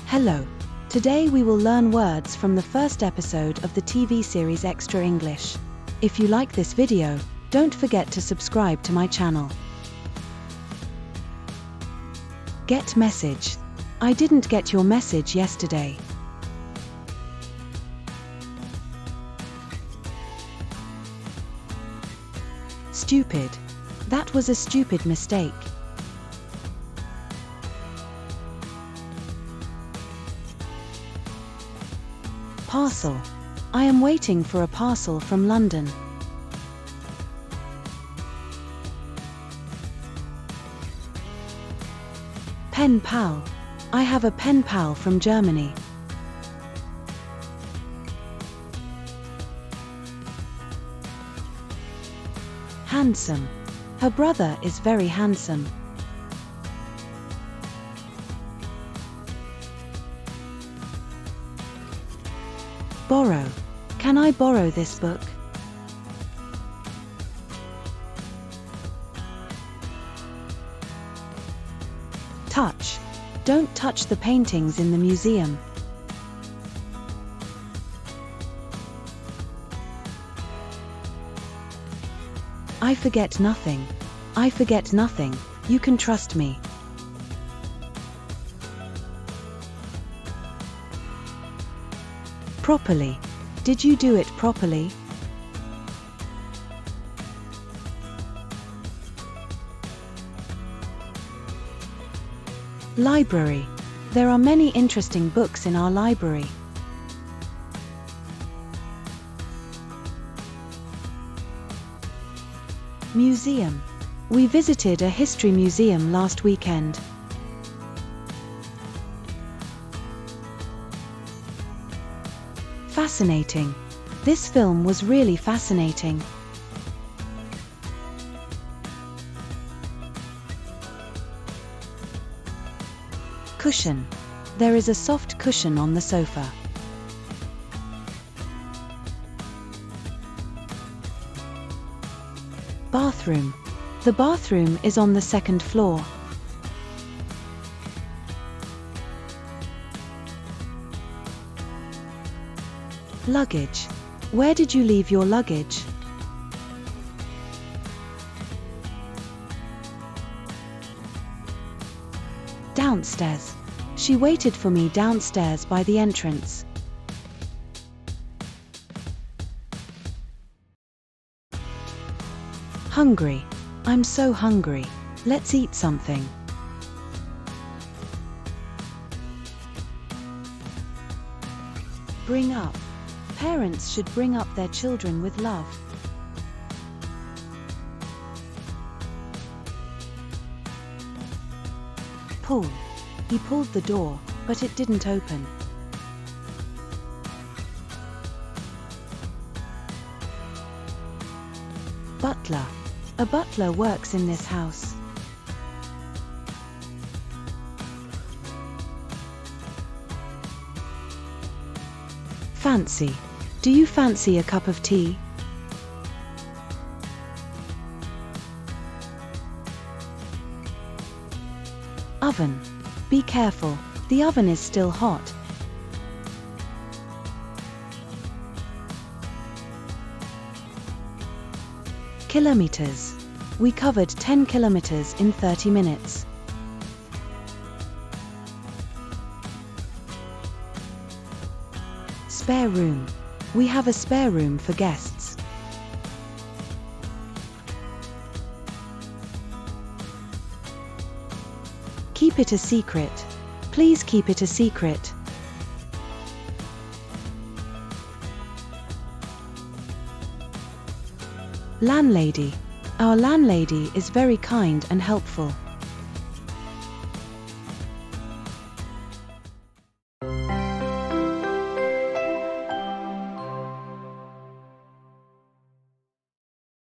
Hello. Today we will learn words from the first episode of the TV series Extra English. If you like this video, don't forget to subscribe to my channel. Get message. I didn't get your message yesterday. Stupid. That was a stupid mistake. Parcel. I am waiting for a parcel from London. Pen pal. I have a pen pal from Germany. Handsome. Her brother is very handsome. Borrow. Can I borrow this book? Touch. Don't touch the paintings in the museum. I forget nothing. I forget nothing. You can trust me. Properly. Did you do it properly? Library. There are many interesting books in our library. Museum. We visited a history museum last weekend. Fascinating. This film was really fascinating. Cushion. There is a soft cushion on the sofa. Bathroom. The bathroom is on the second floor. Luggage. Where did you leave your luggage? Downstairs. She waited for me downstairs by the entrance. Hungry. I'm so hungry. Let's eat something. Bring up. Parents should bring up their children with love. Pull. He pulled the door, but it didn't open. Butler. A butler works in this house. Fancy. Do you fancy a cup of tea? Oven. Be careful, the oven is still hot. Kilometres. We covered 10 kilometres in 30 minutes. Spare room. We have a spare room for guests. Keep it a secret. Please keep it a secret. Landlady. Our landlady is very kind and helpful.